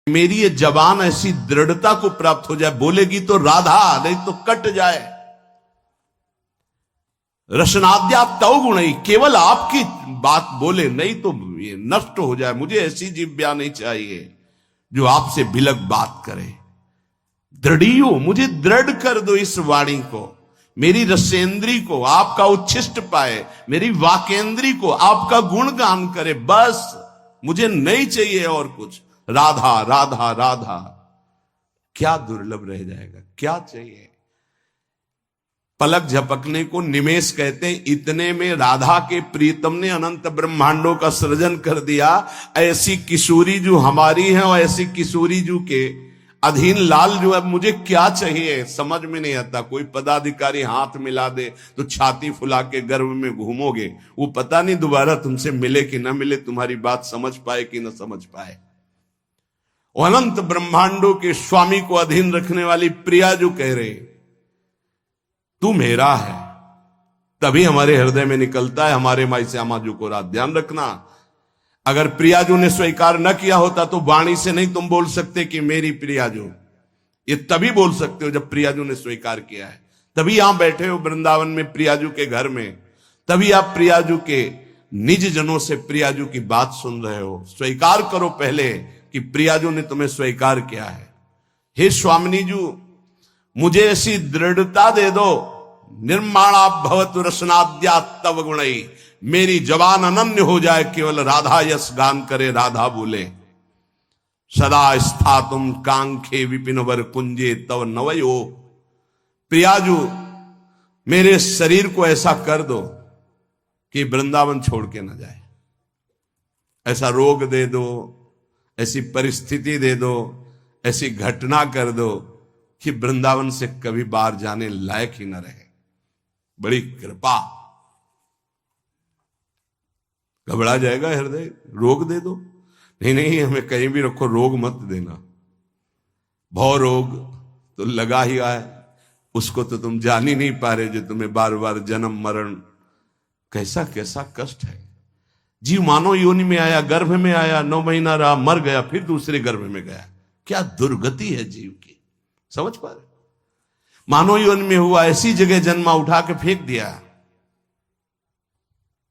मेरी ये जबान ऐसी दृढ़ता को प्राप्त हो जाए, बोलेगी तो राधा, नहीं तो कट जाए। रसनाद्या तव गुण, केवल आपकी बात बोले, नहीं तो ये नष्ट हो जाए। मुझे ऐसी जिह्वा नहीं चाहिए जो आपसे बिलक बात करे। दृढ़ियो, मुझे दृढ़ कर दो इस वाणी को, मेरी रसेंद्री को आपका उच्छिष्ट पाए, मेरी वाकेंद्री को आपका गुणगान करे। बस मुझे नहीं चाहिए और कुछ। राधा राधा राधा, क्या दुर्लभ रह जाएगा, क्या चाहिए। पलक झपकने को निमेष कहते हैं। इतने में राधा के प्रीतम ने अनंत ब्रह्मांडों का सृजन कर दिया। ऐसी किशोरी जो हमारी है और ऐसी किशोरी जो के अधीन लाल जो है, मुझे क्या चाहिए समझ में नहीं आता। कोई पदाधिकारी हाथ मिला दे तो छाती फुला के गर्भ में घूमोगे, वो पता नहीं दोबारा तुमसे मिले कि ना मिले, तुम्हारी बात समझ पाए कि ना समझ पाए। अनंत ब्रह्मांडों के स्वामी को अधीन रखने वाली प्रिया जो कह रहे तू मेरा है, तभी हमारे हृदय में निकलता है हमारे माई श्यामा जी को रात। ध्यान रखना, अगर प्रियाजू ने स्वीकार न किया होता तो वाणी से नहीं तुम बोल सकते कि मेरी प्रियाजू। ये तभी बोल सकते हो जब प्रियाजू ने स्वीकार किया है। तभी यहां बैठे हो वृंदावन में प्रियाजू के घर में, तभी आप प्रियाजू के निज जनों से प्रियाजू की बात सुन रहे हो। स्वीकार करो पहले कि प्रियाजू ने तुम्हें स्वीकार किया है। हे स्वामिनी जू, मुझे ऐसी दृढ़ता दे दो, निर्माणा भवतु रसनाद्या तव गुणई, मेरी जबान अनन्य हो जाए, केवल राधा यश गान करे, राधा बोले। सदा स्थातुम कांखे विपिन वर कुंजे तव नवयो, प्रियाजू मेरे शरीर को ऐसा कर दो कि वृंदावन छोड़ के न जाए। ऐसा रोग दे दो, ऐसी परिस्थिति दे दो, ऐसी घटना कर दो कि वृंदावन से कभी बाहर जाने लायक ही न रहे। बड़ी कृपा। घबरा जाएगा हृदय, रोग दे दो। नहीं नहीं, हमें कहीं भी रखो, रोग मत देना। भव रोग तो लगा ही आए, उसको तो तुम जान ही नहीं पा रहे, जो तुम्हें बार बार जन्म मरण, कैसा कैसा कष्ट है। जीव मानव योनि में आया, गर्भ में आया, 9 महीना रहा, मर गया, फिर दूसरे गर्भ में गया। क्या दुर्गति है जीव की, समझ पा रहे। मानव योनि में हुआ, ऐसी जगह जन्मा, उठा के फेंक दिया,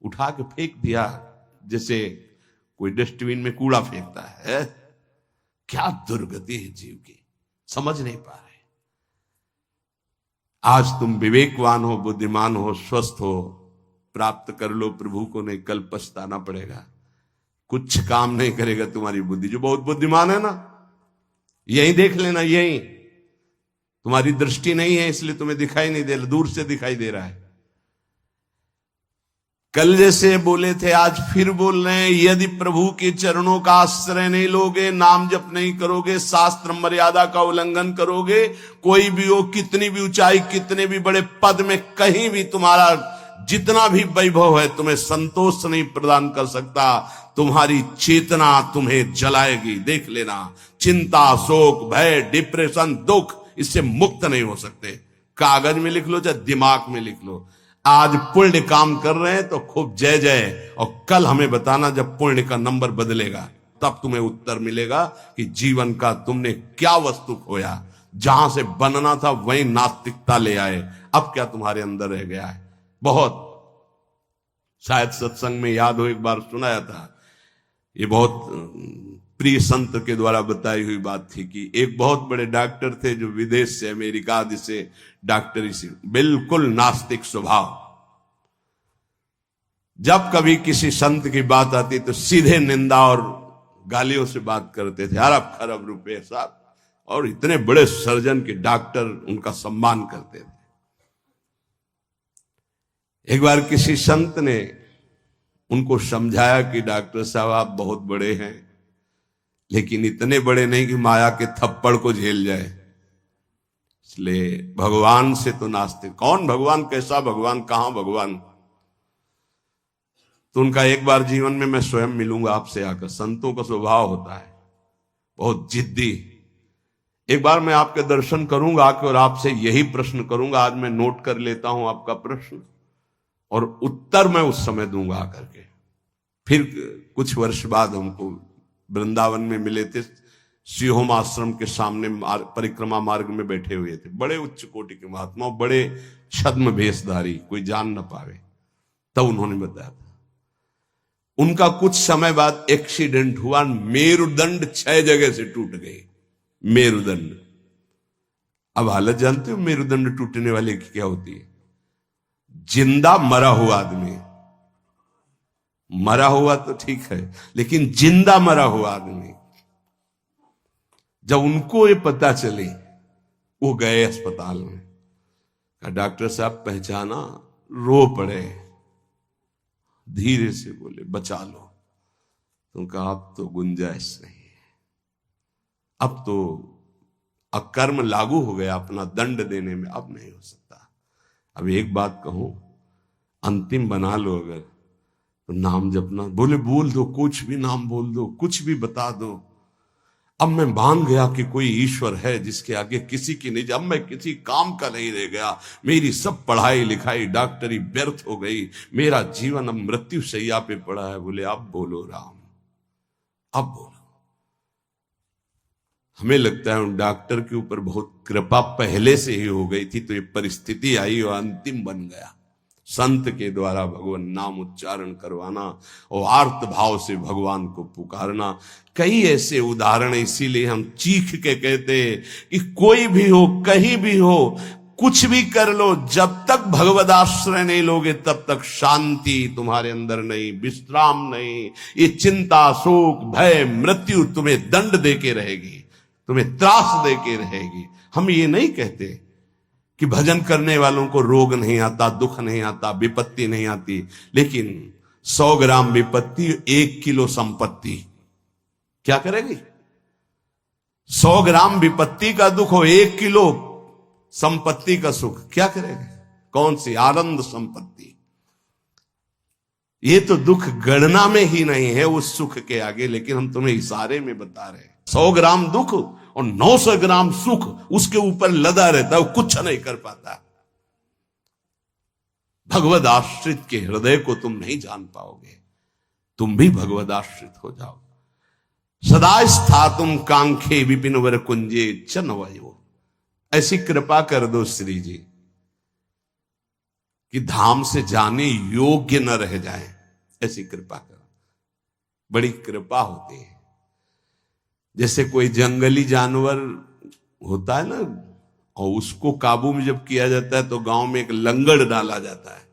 उठा के फेंक दिया, जैसे कोई डस्टबिन में कूड़ा फेंकता है। क्या दुर्गति है जीव की, समझ नहीं पा रहे। आज तुम विवेकवान हो, बुद्धिमान हो, स्वस्थ हो, प्राप्त कर लो प्रभु को, नहीं कल पछताना पड़ेगा। कुछ काम नहीं करेगा तुम्हारी बुद्धि। जो बहुत बुद्धिमान है ना, यही देख लेना, यही तुम्हारी दृष्टि नहीं है इसलिए तुम्हें दिखाई नहीं दे रहा, दूर से दिखाई दे रहा है। कल जैसे बोले थे आज फिर बोल रहे हैं, यदि प्रभु के चरणों का आश्रय नहीं लोगे, नाम जप नहीं करोगे, शास्त्र मर्यादा का उल्लंघन करोगे, कोई भी हो, कितनी भी ऊंचाई, कितने भी बड़े पद में, कहीं भी तुम्हारा जितना भी वैभव है, तुम्हें संतोष नहीं प्रदान कर सकता। तुम्हारी चेतना तुम्हें जलाएगी, देख लेना। चिंता, शोक, भय, डिप्रेशन, दुख, इससे मुक्त नहीं हो सकते। कागज में लिख लो चाहे दिमाग में लिख लो। आज पुण्य काम कर रहे हैं तो खूब जय जय, और कल हमें बताना जब पुण्य का नंबर बदलेगा, तब तुम्हें उत्तर मिलेगा कि जीवन का तुमने क्या वस्तु खोया। जहां से बनना था वहीं नास्तिकता ले आए, अब क्या तुम्हारे अंदर रह गया है। बहुत, शायद सत्संग में याद हो, एक बार सुनाया था, ये बहुत प्रिय संत के द्वारा बताई हुई बात थी कि एक बहुत बड़े डॉक्टर थे जो विदेश से, अमेरिका आदि से डॉक्टरी से, बिल्कुल नास्तिक स्वभाव। जब कभी किसी संत की बात आती तो सीधे निंदा और गालियों से बात करते थे, अरब खरब रुपए साहब, और इतने बड़े सर्जन के डॉक्टर उनका सम्मान करते थे। एक बार किसी संत ने उनको समझाया कि डॉक्टर साहब आप बहुत बड़े हैं, लेकिन इतने बड़े नहीं कि माया के थप्पड़ को झेल जाए, इसलिए भगवान से तो नास्तिक। कौन भगवान, कैसा भगवान, कहां भगवान। तो उनका एक बार जीवन में मैं स्वयं मिलूंगा आपसे आकर। संतों का स्वभाव होता है बहुत जिद्दी। एक बार मैं आपके दर्शन करूंगा आकर और आपसे यही प्रश्न करूंगा। आज मैं नोट कर लेता हूं आपका प्रश्न, और उत्तर मैं उस समय दूंगा आकर के। फिर कुछ वर्ष बाद हमको वृंदावन में मिले थे, सिंहोम आश्रम के सामने परिक्रमा मार्ग में बैठे हुए थे, बड़े उच्च कोटि के महात्मा, बड़े छद्म भेषधारी, कोई जान न पावे। तब उन्होंने बताया था उनका कुछ समय बाद एक्सीडेंट हुआ, मेरुदंड 6 जगह से टूट गए। मेरुदंड, अब हालत जानते हो मेरुदंड टूटने वाले की क्या होती है? जिंदा मरा हुआ आदमी, मरा हुआ तो ठीक है, लेकिन जिंदा मरा हुआ आदमी, जब उनको ये पता चली वो गए अस्पताल में, कहा डॉक्टर साहब पहचाना, रो पड़े, धीरे से बोले बचा लो। तो कहा अब तो गुंजाइश नहीं है, अब तो अकर्म लागू हो गया, अपना दंड देने में अब नहीं हो सकता। अब एक बात कहूं, अंतिम बना लो अगर तो नाम जपना। बोले बोल दो, कुछ भी नाम बोल दो, कुछ भी बता दो। अब मैं मान गया कि कोई ईश्वर है जिसके आगे किसी की नहीं, अब मैं किसी काम का नहीं रह गया, मेरी सब पढ़ाई लिखाई डॉक्टरी व्यर्थ हो गई, मेरा जीवन अब मृत्यु शैया पे पड़ा है। बोले अब बोलो राम, अब बोलो। हमें लगता है उन डॉक्टर के ऊपर बहुत कृपा पहले से ही हो गई थी, तो ये परिस्थिति आई और अंतिम बन गया। संत के द्वारा भगवान नाम उच्चारण करवाना और आर्त भाव से भगवान को पुकारना, कई ऐसे उदाहरण, इसीलिए हम चीख के कहते हैं कि कोई भी हो, कहीं भी हो, कुछ भी कर लो, जब तक भगवद आश्रय नहीं लोगे तब तक शांति तुम्हारे अंदर नहीं, विश्राम नहीं। ये चिंता, शोक, भय, मृत्यु तुम्हें दंड देके रहेगी, तुम्हें त्रास देके रहेगी। हम ये नहीं कहते कि भजन करने वालों को रोग नहीं आता, दुख नहीं आता, विपत्ति नहीं आती, लेकिन 100 ग्राम विपत्ति 1 किलो संपत्ति क्या करेगी? 100 ग्राम विपत्ति का दुख हो, 1 किलो संपत्ति का सुख क्या करेगा? कौन सी आनंद संपत्ति? ये तो दुख गणना में ही नहीं है उस सुख के आगे, लेकिन हम तुम्हें इशारे में बता रहे हैं। 100 ग्राम दुख और 900 ग्राम सुख उसके ऊपर लदा रहता है, वो कुछ नहीं कर पाता। भगवद आश्रित के हृदय को तुम नहीं जान पाओगे, तुम भी भगवद आश्रित हो जाओ। सदा स्थातुम कांखे विपिन वर कुंजे चनवयो, ऐसी कृपा कर दो श्री जी कि धाम से जाने योग्य न रह जाए, ऐसी कृपा करो। बड़ी कृपा होती है। जैसे कोई जंगली जानवर होता है ना, और उसको काबू में जब किया जाता है तो गांव में एक लंगड़ डाला जाता है।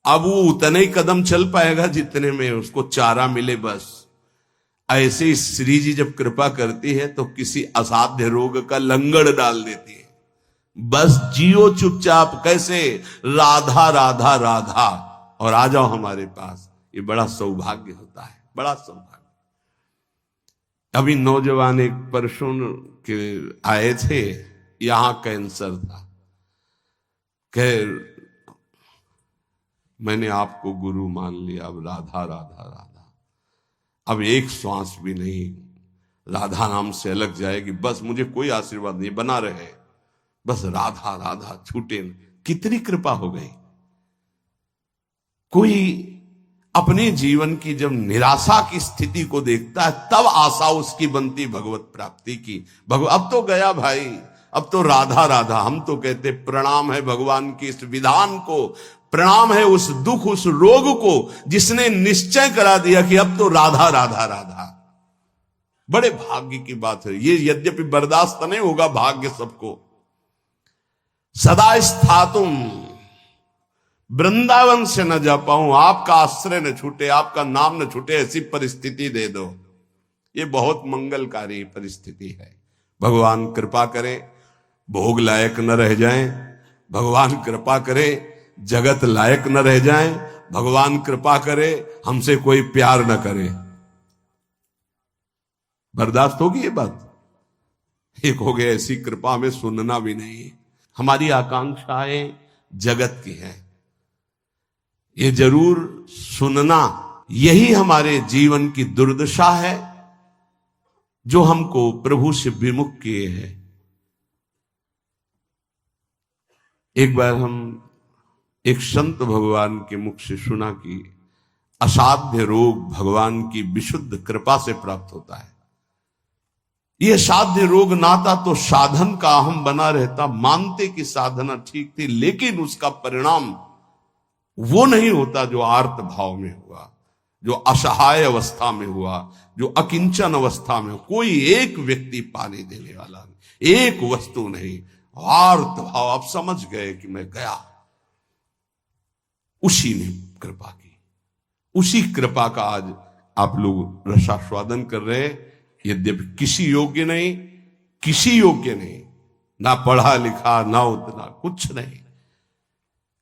अब वो उतने ही कदम चल पाएगा जितने में उसको चारा मिले, बस। ऐसे ही श्री जी जब कृपा करती है तो किसी असाध्य रोग का लंगड़ डाल देती है, बस जियो चुपचाप। कैसे? राधा राधा राधा, और आ जाओ हमारे पास। ये बड़ा सौभाग्य होता है, बड़ा सौभाग्य। अभी नौजवान एक परसों के आए थे, यहां कैंसर था। कह मैंने आपको गुरु मान लिया, अब राधा राधा राधा, अब एक श्वास भी नहीं राधा नाम से अलग जाएगी, बस मुझे कोई आशीर्वाद नहीं, बना रहे, बस राधा राधा छूटे। कितनी कृपा हो गई। कोई अपने जीवन की जब निराशा की स्थिति को देखता है तब आशा उसकी बनती भगवत प्राप्ति की। अब तो गया भाई, अब तो राधा राधा। हम तो कहते प्रणाम है भगवान की इस विधान को, प्रणाम है उस दुख, उस रोग को जिसने निश्चय करा दिया कि अब तो राधा राधा राधा। बड़े भाग्य की बात है ये, यद्यपि बर्दाश्त नहीं होगा भाग्य सबको। सदा स्थातुम, वृंदावन से न जा पाऊं, आपका आश्रय न छूटे, आपका नाम न छूटे, ऐसी परिस्थिति दे दो। ये बहुत मंगलकारी परिस्थिति है। भगवान कृपा करे भोग लायक न रह जाएं, भगवान कृपा करे जगत लायक न रह जाएं, भगवान कृपा करे हमसे कोई प्यार न करे। बर्दाश्त होगी ये बात? एक हो गया ऐसी कृपा हमें सुनना भी नहीं। हमारी आकांक्षाएं जगत की है, ये जरूर सुनना। यही हमारे जीवन की दुर्दशा है जो हमको प्रभु से विमुख किए हैं। एक बार हम एक संत भगवान के मुख से सुना कि असाध्य रोग भगवान की विशुद्ध कृपा से प्राप्त होता है। ये साध्य रोग नाता तो साधन का अहम बना रहता। मानते कि साधना ठीक थी, लेकिन उसका परिणाम वो नहीं होता जो आर्त भाव में हुआ, जो असहाय अवस्था में हुआ, जो अकिंचन अवस्था में। कोई एक व्यक्ति पानी देने वाला नहीं, एक वस्तु नहीं, आर्त भाव। आप समझ गए कि मैं गया, उसी ने कृपा की। उसी कृपा का आज आप लोग रसास्वादन कर रहे हैं। यद्यपि किसी योग्य नहीं, किसी योग्य नहीं, ना पढ़ा लिखा, ना उतना, कुछ नहीं।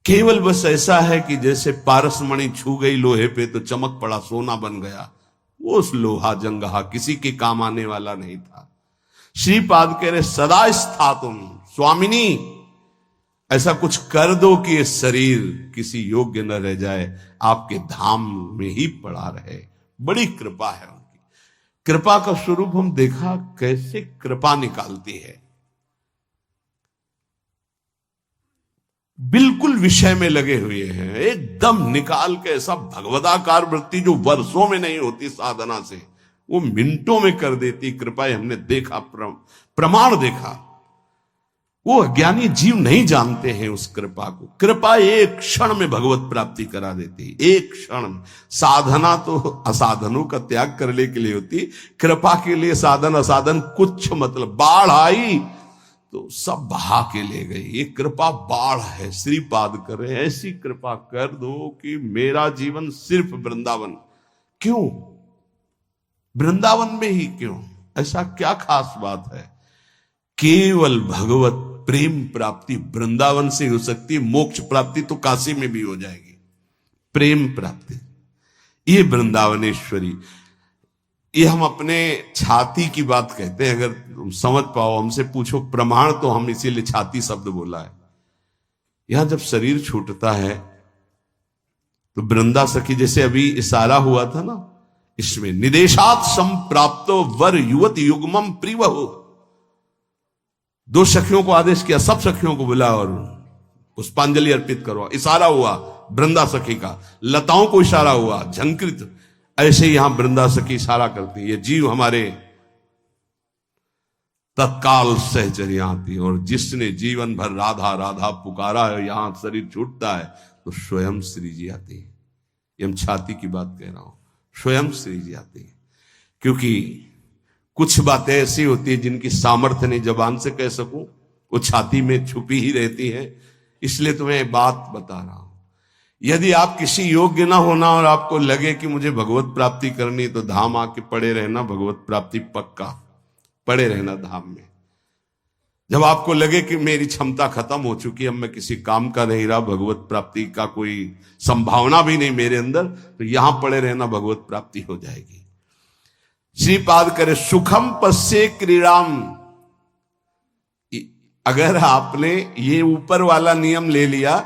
केवल बस ऐसा है कि जैसे पारसमणि छू गई लोहे पे तो चमक पड़ा, सोना बन गया। वो उस लोहा जंगहा किसी के काम आने वाला नहीं था। श्रीपाद कह रहे सदा स्था तुम स्वामिनी, ऐसा कुछ कर दो कि ये शरीर किसी योग्य न रह जाए, आपके धाम में ही पड़ा रहे। बड़ी कृपा है उनकी। कृपा का स्वरूप हम देखा कैसे कृपा निकालती है। बिल्कुल विषय में लगे हुए हैं, एकदम निकाल के ऐसा भगवदाकार वृत्ति जो वर्षों में नहीं होती साधना से, वो मिनटों में कर देती कृपा। हमने देखा, प्रमाण देखा। वो अज्ञानी जीव नहीं जानते हैं उस कृपा को। कृपा एक क्षण में भगवत प्राप्ति करा देती, एक क्षण में। साधना तो असाधनों का त्याग करने के लिए होती, कृपा के लिए साधन असाधन कुछ मतलब। बाढ़ आई तो सब बहा के ले गई। ये कृपा बाढ़ है। श्रीपाद कर रहे हैं ऐसी कृपा कर दो कि मेरा जीवन सिर्फ वृंदावन। क्यों वृंदावन में ही? क्यों? ऐसा क्या खास बात है? केवल भगवत प्रेम प्राप्ति वृंदावन से हो सकती है। मोक्ष प्राप्ति तो काशी में भी हो जाएगी। प्रेम प्राप्ति ये वृंदावनेश्वरी। ये हम अपने छाती की बात कहते हैं। अगर तुम समझ पाओ, हमसे पूछो प्रमाण, तो हम इसीलिए छाती शब्द बोला है। यहां जब शरीर छूटता है तो वृंदा सखी, जैसे अभी इशारा हुआ था ना, इसमें निदेशात संप्राप्तो वर युवत युग्मम प्रिवहु। दो सखियों को आदेश किया, सब सखियों को बुला और पुष्पांजलि अर्पित करो। इशारा हुआ वृंदा सखी का, लताओं को इशारा हुआ, झंकृत। ऐसे ही यहां वृंदा सखी इशारा करती है। ये जीव हमारे तत्काल सहचर्या आती है। और जिसने जीवन भर राधा राधा पुकारा है, यहां शरीर छूटता है तो स्वयं श्री जी आती है। ये हम छाती की बात कह रहा हूं, स्वयं श्री जी आती है। क्योंकि कुछ बातें ऐसी होती है जिनकी सामर्थ्य नहीं जबान से कह सकूं, वो छाती में छुपी ही रहती है। इसलिए तुम्हें बात बता रहा हूं। यदि आप किसी योग्य ना होना और आपको लगे कि मुझे भगवत प्राप्ति करनी, तो धाम आके पड़े रहना, भगवत प्राप्ति पक्का। पड़े रहना धाम में। जब आपको लगे कि मेरी क्षमता खत्म हो चुकी है, अब मैं किसी काम का नहीं रहा, भगवत प्राप्ति का कोई संभावना भी नहीं मेरे अंदर, तो यहां पड़े रहना, भगवत प्राप्ति हो जाएगी। श्रीपाद करे सुखम पश्ये क्रीड़ाम। अगर आपने ये ऊपर वाला नियम ले लिया